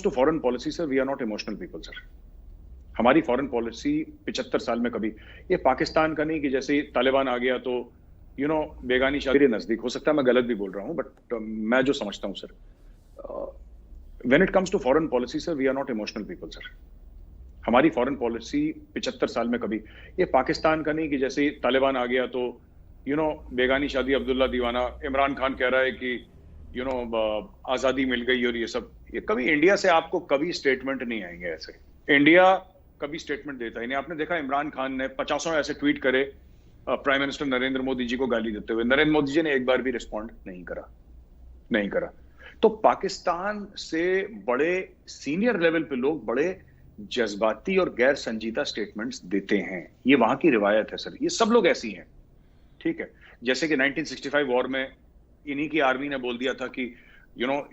To foreign policy sir, we are not emotional people sir. हमारी foreign policy 75 साल में कभी, ये पाकिस्तान का नहीं कि जैसे तालिबान आ गया तो बेगानी शादी नजदीक, हो सकता है मैं गलत भी बोल रहा हूं, बट मैं जो समझता हूं sir, when it comes to foreign policy sir, we are not emotional people sir. हमारी फॉरेन पॉलिसी 75 साल में कभी, ये पाकिस्तान का नहीं कि जैसे तालिबान आ गया तो बेगानी शादी, अब्दुल्ला दीवाना, इमरान खान कह रहा है कि आजादी मिल गई और ये सब, ये कभी इंडिया से आपको कभी स्टेटमेंट नहीं आएंगे ऐसे। इंडिया कभी स्टेटमेंट देता ही नहीं। आपने देखा इमरान खान ने 50 ऐसे ट्वीट करे प्राइम मिनिस्टर नरेंद्र मोदी जी को गाली देते हुए, नरेंद्र मोदी जी ने एक बार भी रिस्पॉन्ड नहीं करा। तो पाकिस्तान से बड़े सीनियर लेवल पे लोग बड़े जज्बाती और गैर संजीदा स्टेटमेंट्स देते हैं, ये वहां की रिवायत है सर, ये सब लोग ऐसी हैं, ठीक है। जैसे कि 1965 वॉर में इन्हीं की आर्मी ने बोल दिया था कि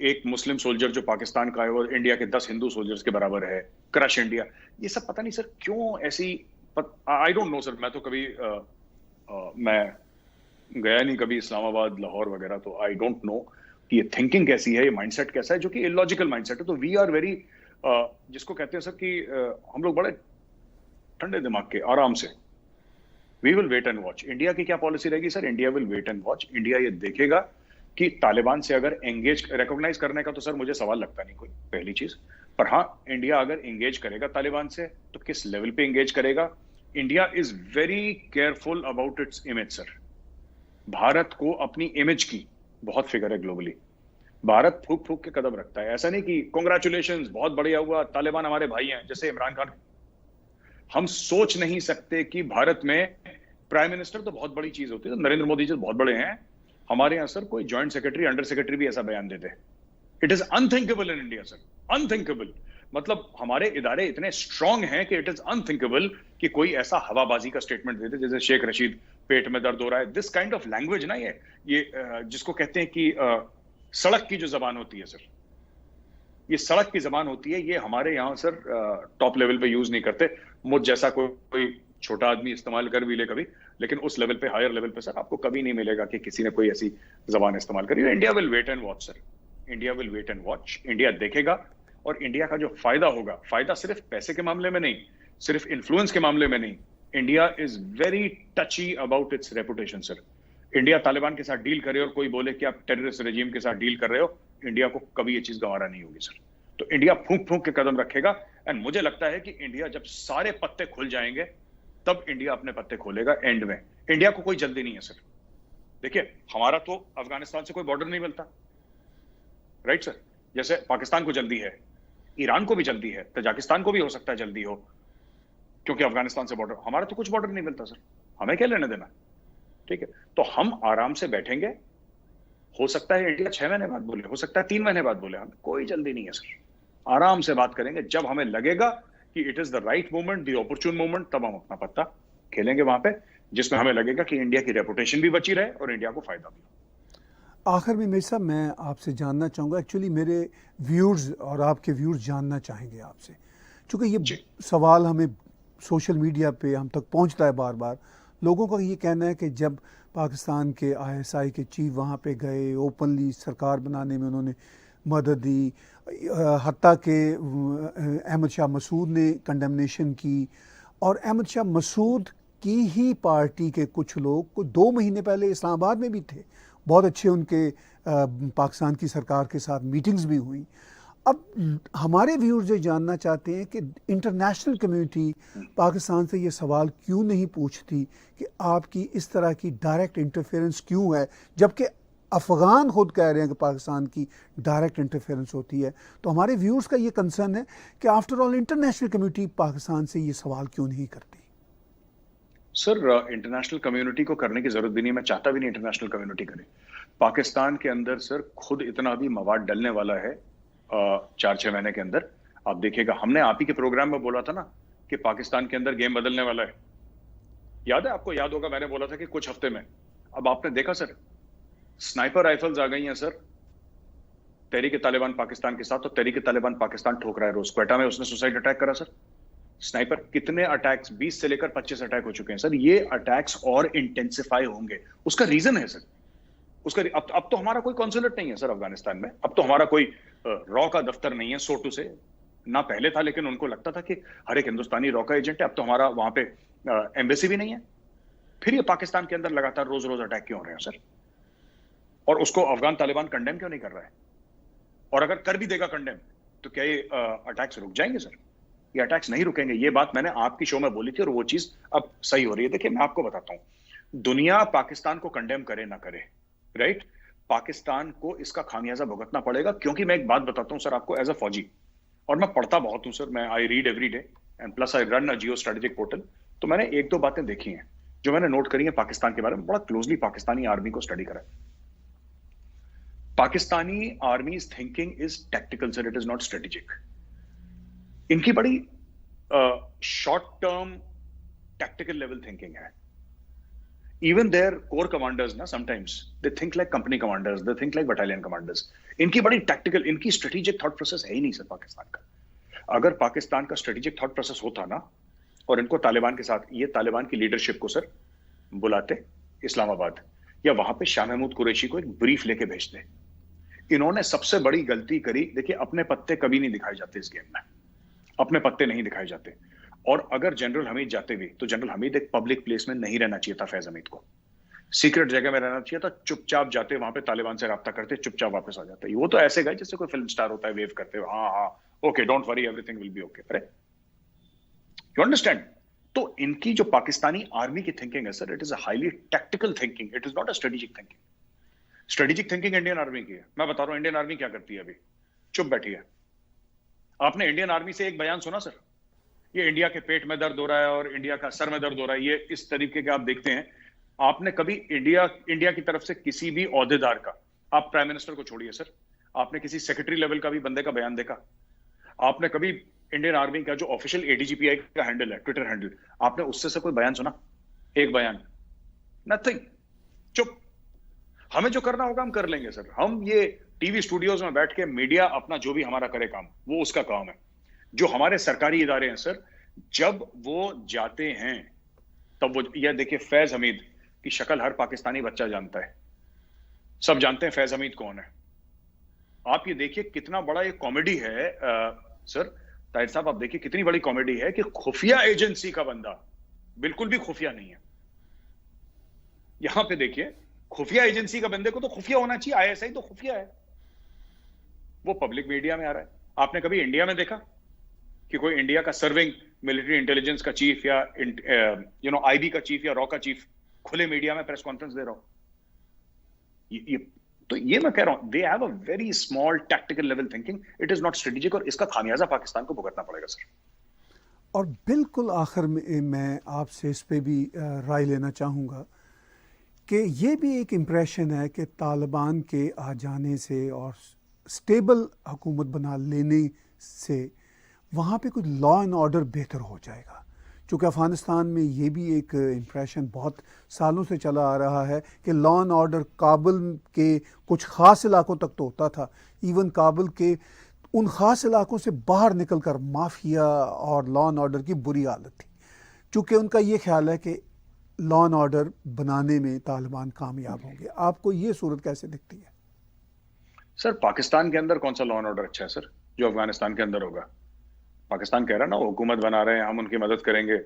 एक मुस्लिम सोल्जर जो पाकिस्तान का है वो इंडिया के 10 हिंदू सोल्जर्स के बराबर है, क्रश इंडिया। ये सब पता नहीं सर क्यों ऐसी, आई डोंट नो सर, मैं तो कभी मैं गया नहीं कभी इस्लामाबाद, लाहौर वगैरह, तो आई डोंट नो कि ये थिंकिंग कैसी है, ये माइंडसेट कैसा है, जो कि इलॉजिकल माइंडसेट है। तो वी आर वेरी, जिसको कहते हैं सर कि हम लोग बड़े ठंडे दिमाग के, आराम से, we will wait and watch. India की क्या पॉलिसी रहेगी sir? India will wait and watch. India ये देखेगा कि तालिबान से अगर एंगेज, रिकॉग्नाइज करने का तो सर मुझे सवाल लगता नहीं कोई, पहली चीज, पर हाँ, इंडिया अगर एंगेज करेगा तालिबान से तो किस लेवल पे एंगेज करेगा। India is very careful about its image sir. Bharat को अपनी इमेज की बहुत फिक्र है ग्लोबली। भारत फूक फूक के कदम रखता है, ऐसा नहीं कि कांग्रेचुलेशंस बहुत बढ़िया हुआ, तालिबान हमारे भाई हैं, जैसे इमरान खान। हम सोच नहीं सकते कि भारत में प्राइम मिनिस्टर तो बहुत बड़ी चीज होती है, तो नरेंद्र मोदी जी बहुत बड़े हैं, हमारे यहां सर कोई जॉइंट सेक्रेटरी, अंडर सेक्रेटरी भी ऐसा बयान देते हैं। It is unthinkable in India sir, unthinkable. मतलब हमारे इदारे इतने स्ट्रांग हैं कि इट इज अनथिंकेबल कि कोई ऐसा हवाबाजी का स्टेटमेंट देते जैसे शेख रशीद पेट में दर्द हो रहा है। दिस काइंड ऑफ लैंग्वेज ना, ये जिसको कहते हैं कि सड़क की जो जबान होती है सर, ये सड़क की जबान होती है, ये हमारे यहाँ सर टॉप लेवल पे यूज नहीं करते। मुझ जैसा कोई छोटा आदमी इस्तेमाल कर भी ले कभी, लेकिन उस लेवल पे, हायर लेवल पे सर आपको कभी नहीं मिलेगा कि किसी ने कोई ऐसी जबान इस्तेमाल करी। India will wait and watch sir, India will wait and watch. India देखेगा, और इंडिया का जो फायदा होगा, फायदा सिर्फ पैसे के मामले में नहीं, सिर्फ इन्फ्लुएंस के मामले में नहीं, India is very टची about it's reputation sir. India Taliban के साथ डील करे और कोई बोले कि आप टेररिस्ट रेजिम के साथ डील कर रहे हो, इंडिया को कभी ये चीज गंवारा नहीं होगी सर। तो इंडिया फूंक फूंक के कदम रखेगा, एंड मुझे लगता है कि इंडिया जब सारे पत्ते खुल जाएंगे तब इंडिया अपने पत्ते खोलेगा एंड में। इंडिया को कोई जल्दी नहीं है सर। देखिए, हमारा तो अफगानिस्तान से कोई बॉर्डर नहीं मिलता, राइट सर? जैसे पाकिस्तान को जल्दी है, ईरान को भी जल्दी है, तजाकिस्तान को भी हो सकता है जल्दी हो, क्योंकि अफगानिस्तान से बॉर्डर, हमारा तो कुछ बॉर्डर नहीं मिलता सर, हमें क्या लेने देना, ठीक है? तो हम आराम से बैठेंगे। हो सकता है इंडिया 6 महीने बाद बोले, हो सकता है 3 महीने बाद बोले, हमें कोई जल्दी नहीं है सर। आराम से बात करेंगे, जब हमें लगेगा कि it is the right moment, the opportune moment, तब हम अपना पत्ता खेलेंगे वहां पे, जिसमें हमें लगेगा कि इंडिया की रेपुटेशन भी बची रहे और इंडिया को फायदा भी। आखिर में मेरे साहब, मैं आपसे जानना चाहूँगा, एक्चुअली मेरे व्यूअर्स और आपके व्यूअर्स जानना चाहेंगे आपसे, चूँकि ये सवाल हमें सोशल मीडिया पे हम तक पहुँचता है बार बार। लोगों का ये कहना है कि जब पाकिस्तान के ISI के चीफ वहाँ पे गए, ओपनली सरकार बनाने में उन्होंने मदद दी, हत्ता के अहमद शाह मसूद ने कंडेमनेशन की, और अहमद शाह मसूद की ही पार्टी के कुछ लोग को 2 महीने पहले इस्लामाबाद में भी थे, बहुत अच्छे उनके पाकिस्तान की सरकार के साथ मीटिंग्स भी हुई। अब हमारे व्यूअर्स ये जानना चाहते हैं कि इंटरनेशनल कम्युनिटी पाकिस्तान से ये सवाल क्यों नहीं पूछती कि आपकी इस तरह की डायरेक्ट इंटरफेरेंस क्यों है, जबकि अफ़गान खुद कह रहे हैं कि पाकिस्तान की डायरेक्ट इंटरफेरेंस होती है। तो हमारे व्यूअर्स का ये कंसर्न है कि after all international community Pakistan से ये सवाल क्यों नहीं करती। सर, इंटरनेशनल कम्युनिटी को करने की जरूरत भी नहीं, मैं चाहता भी नहीं इंटरनेशनल कम्युनिटी करे। पाकिस्तान के अंदर सर खुद इतना भी मवाद डलने वाला है 4-6 महीने के अंदर। आप देखिएगा, हमने आप ही के प्रोग्राम में बोला था ना कि पाकिस्तान के अंदर गेम बदलने वाला है, याद है आपको? याद होगा, मैंने बोला था कि कुछ हफ्ते में। अब आपने देखा सर, स्नाइपर राइफल्स आ गई हैं सर तहरीक तालिबान पाकिस्तान के साथ, तो तहरीक तालिबान पाकिस्तान ठोक रहा है रोज। क्वेटा में उसने सुसाइड अटैक करा सर, स्नाइपर। कितने अटैक्स, 20 से लेकर 25 अटैक हो चुके हैं सर। ये अटैक्स और इंटेंसिफाई होंगे। उसका रीजन है सर, उसका अब तो हमारा कोई कॉन्सुलेट नहीं है सर अफगानिस्तान में, अब तो हमारा कोई रॉ का दफ्तर नहीं है, सो टू से। ना पहले था, लेकिन उनको लगता था कि हर एक हिंदुस्तानी रॉ का एजेंट है। अब तो हमारा वहां पे एम्बेसी भी नहीं है। फिर ये पाकिस्तान के अंदर लगातार रोज रोज अटैक क्यों हो रहे हैं सर? और उसको अफगान तालिबान कंडेम क्यों नहीं कर रहा है? और अगर कर भी देगा कंडेम, तो क्या ये अटैक्स रुक जाएंगे सर? ये अटैक्स नहीं रुकेंगे। ये बात मैंने आपकी शो में बोली थी और वो चीज अब सही हो रही है। देखिए, मैं आपको बताता हूं, दुनिया पाकिस्तान को कंडेम करे ना करे, राइट, पाकिस्तान को इसका खामियाजा भुगतना पड़ेगा। क्योंकि मैं एक बात बताता हूं सर आपको, एज अ फौजी, और मैं पढ़ता बहुत हूं सर, मैं I read every day and plus I run a geo strategic portal. तो मैंने एक दो बातें देखी हैं जो मैंने नोट करी है पाकिस्तान के बारे में, बड़ा क्लोजली पाकिस्तानी आर्मी को स्टडी करा। Pakistani army thinking is tactical sir, it is not strategic. इनकी बड़ी short term tactical level thinking है। इवन देयर कोर कमांडर्स ना, sometimes they think like company commanders, they think like battalion commanders. इनकी बड़ी tactical, इनकी strategic thought process है ही नहीं sir Pakistan का। अगर पाकिस्तान का स्ट्रेटेजिक थॉट प्रोसेस होता ना, और इनको तालिबान के साथ, ये तालिबान की लीडरशिप को सर बुलाते इस्लामाबाद, या वहां पे शाह महमूद कुरैशी को एक ब्रीफ लेके भेजते। इन्होंने सबसे बड़ी गलती करी। देखिए, अपने पत्ते कभी नहीं दिखाए जाते इस गेम में, अपने पत्ते नहीं दिखाए जाते। और अगर जनरल हमीद जाते भी, तो जनरल हमीद एक पब्लिक प्लेस में नहीं रहना चाहिए था। फैज हमीद को सीक्रेट जगह में रहना चाहिए था। चुपचाप जाते, वहां पे तालिबान से राब्ता करते, चुपचाप वापस आ जाते। वो तो ऐसे गए जैसे कोई फिल्म स्टार होता है, वेव करते हुए, हाँ हाँ okay, don't worry, everything will be okay. अरे, यू अंडरस्टैंड? तो इनकी जो पाकिस्तानी आर्मी की थिंकिंग है sir, it is a highly tactical thinking, it is not a strategic thinking. Strategic thinking Indian army की है। मैं बता रहा हूं इंडियन आर्मी क्या करती है अभी, चुप बैठी है। आपने इंडियन आर्मी से एक बयान सुना सर? ये इंडिया के पेट में दर्द हो रहा है और इंडिया का सर में दर्द हो रहा है, ये इस तरीके के आप देखते हैं। आपने कभी इंडिया की तरफ से किसी भी ओहदेदार का, आप प्राइम मिनिस्टर को छोड़िए सर, आपने किसी सेक्रेटरी लेवल का भी बंदे का बयान देखा? आपने कभी इंडियन आर्मी का जो ऑफिशियल एडीजीपीआई का हैंडल है, ट्विटर हैंडल, आपने उससे से कोई बयान सुना? एक बयान, नथिंग, चुप। हमें जो करना होगा हम कर लेंगे सर। हम ये टीवी स्टूडियोज में बैठ के मीडिया अपना जो भी हमारा करे काम, वो उसका काम है। जो हमारे सरकारी इदारे हैं सर, जब वो जाते हैं तब वो, यह देखिए, फैज हमीद की शक्ल हर पाकिस्तानी बच्चा जानता है, सब जानते हैं फैज हमीद कौन है। आप ये देखिए कितना बड़ा ये कॉमेडी है सर ताहिर साहब, आप देखिए कितनी बड़ी कॉमेडी है कि खुफिया एजेंसी का बंदा बिल्कुल भी खुफिया नहीं है। यहां पे देखिए, खुफिया एजेंसी का बंदे को तो खुफिया होना चाहिए, आईएसआई तो खुफिया है, वो पब्लिक मीडिया में आ रहा है। आपने कभी इंडिया में देखा कि कोई इंडिया का सर्विंग मिलिट्री इंटेलिजेंस का चीफ या आईबी का चीफ या रॉ का चीफ खुले मीडिया में प्रेस कॉन्फ्रेंस दे रहा हो? तो ये मैं कह रहा हूं, they have a very small tactical level thinking, it is not strategic, और इसका खामियाजा पाकिस्तान को भुगतना पड़ेगा सर। और बिल्कुल आखिर में मैं आपसे इस पे भी राय लेना चाहूँगा कि ये भी एक इम्प्रेशन है कि तालिबान के आ जाने से और स्टेबल हुकूमत बना लेने से वहाँ पे कुछ लॉ एंड ऑर्डर बेहतर हो जाएगा। चूँकि अफ़गानिस्तान में ये भी एक इम्प्रेशन बहुत सालों से चला आ रहा है कि लॉ एंड ऑर्डर काबुल के कुछ ख़ास इलाकों तक तो होता था, इवन काबुल के उन ख़ास इलाकों से बाहर निकलकर माफिया और लॉ एंड ऑर्डर की बुरी हालत थी। चूँकि उनका ये ख्याल है कि लॉ एंड ऑर्डर बनाने में तालिबान कामयाब होंगे। आपको ये सूरत कैसे दिखती है? सर, पाकिस्तान के अंदर कौन सा लॉ एंड ऑर्डर अच्छा है सर जो अफगानिस्तान के अंदर होगा? पाकिस्तान कह रहा है ना, वो हुकूमत बना रहे हैं, हम उनकी मदद करेंगे।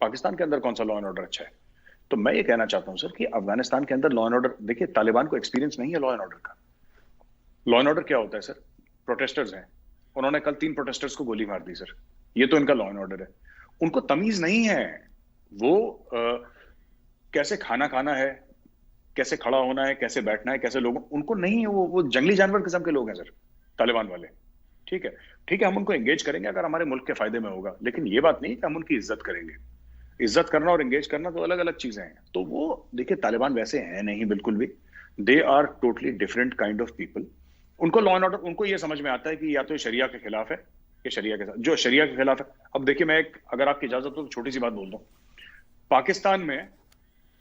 पाकिस्तान के अंदर कौन सा लॉ एंड ऑर्डर अच्छा है? तो मैं ये कहना चाहता हूं सर कि अफगानिस्तान के अंदर लॉ एंड ऑर्डर, देखिए तालिबान को एक्सपीरियंस नहीं है लॉ एंड ऑर्डर का। लॉ एंड ऑर्डर क्या होता है सर? प्रोटेस्टर्स हैं, उन्होंने कल 3 प्रोटेस्टर्स को गोली मार दी सर, ये तो इनका लॉ एंड ऑर्डर है। उनको तमीज नहीं है वो कैसे खाना खाना है, कैसे खड़ा होना है, कैसे बैठना है, कैसे लोगों, उनको नहीं है। वो जंगली जानवर किस्म के लोग हैं सर तालिबान वाले। ठीक है, ठीक है, हम उनको एंगेज करेंगे अगर हमारे मुल्क के फायदे में होगा, लेकिन ये बात नहीं कि हम उनकी इज्जत करेंगे। इज्जत करना और एंगेज करना तो अलग अलग चीजें हैं। तो वो देखिए, तालिबान वैसे हैं नहीं बिल्कुल भी, they are totally different kind of people. उनको लॉ एंड ऑर्डर, उनको ये समझ में आता है कि या तो शरिया के खिलाफ है, या शरिया के साथ, जो शरिया के खिलाफ है। अब देखिए, मैं एक, अगर आपकी इजाजत हो तो छोटी सी बात बोल दूं। पाकिस्तान में,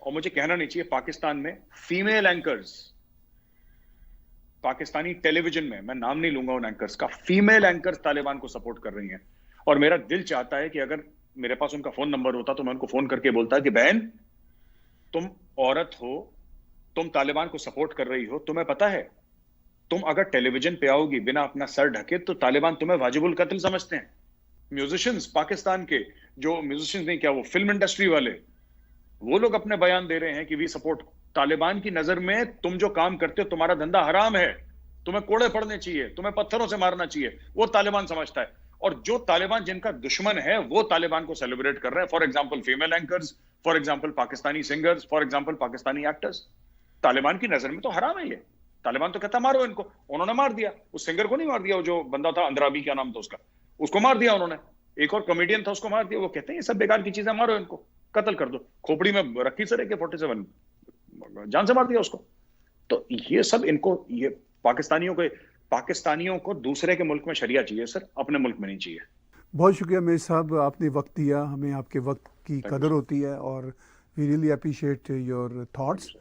और मुझे कहना नहीं चाहिए, पाकिस्तान में फीमेल एंकर्स, पाकिस्तानी टेलीविजन में, मैं नाम नहीं लूंगा उन एंकर्स का, फीमेल एंकर्स तालिबान को सपोर्ट कर रही हैं। और मेरा दिल चाहता है कि अगर मेरे पास उनका फोन नंबर होता तो मैं उनको फोन करके बोलता कि बहन, तुम औरत हो, तुम तालिबान को सपोर्ट कर रही हो, तुम्हें पता है तुम अगर टेलीविजन पे आओगी बिना अपना सर ढके तो तालिबान तुम्हें वाजिबुल कत्ल समझते हैं। म्यूजिशियंस पाकिस्तान के, जो म्यूजिशियंस नहीं क्या वो फिल्म इंडस्ट्री वाले, वो लोग अपने बयान दे रहे हैं कि वी सपोर्ट। तालिबान की नजर में तुम जो काम करते हो तुम्हारा धंधा हराम है, तुम्हें कोड़े पड़ने चाहिए, तुम्हें पत्थरों से मारना चाहिए, वो तालिबान समझता है। और जो तालिबान जिनका दुश्मन है वो तालिबान को सेलिब्रेट कर रहे हैं। For example female anchors, for example Pakistani singers, for example Pakistani actors. Taliban की नजर में तो हराम है ये। तालिबान तो कहता मारो इनको, उन्होंने मार दिया। उस सिंगर को नहीं मार दिया, वो जो बंदा था अंद्राबी, क्या नाम था उसका, उसको मार दिया उन्होंने। एक और कॉमेडियन था उसको मार दिया। वो कहते हैं ये सब बेकार की चीजें, मारो इनको, कत्ल कर दो। खोपड़ी में रखी सर AK-47, जान से मार दिया उसको। तो ये सब इनको, ये पाकिस्तानियों को दूसरे के मुल्क में शरिया चाहिए सर, अपने मुल्क में नहीं चाहिए। बहुत शुक्रिया मेजर साहब, आपने वक्त दिया हमें, आपके वक्त की कदर होती है और we really appreciate your thoughts.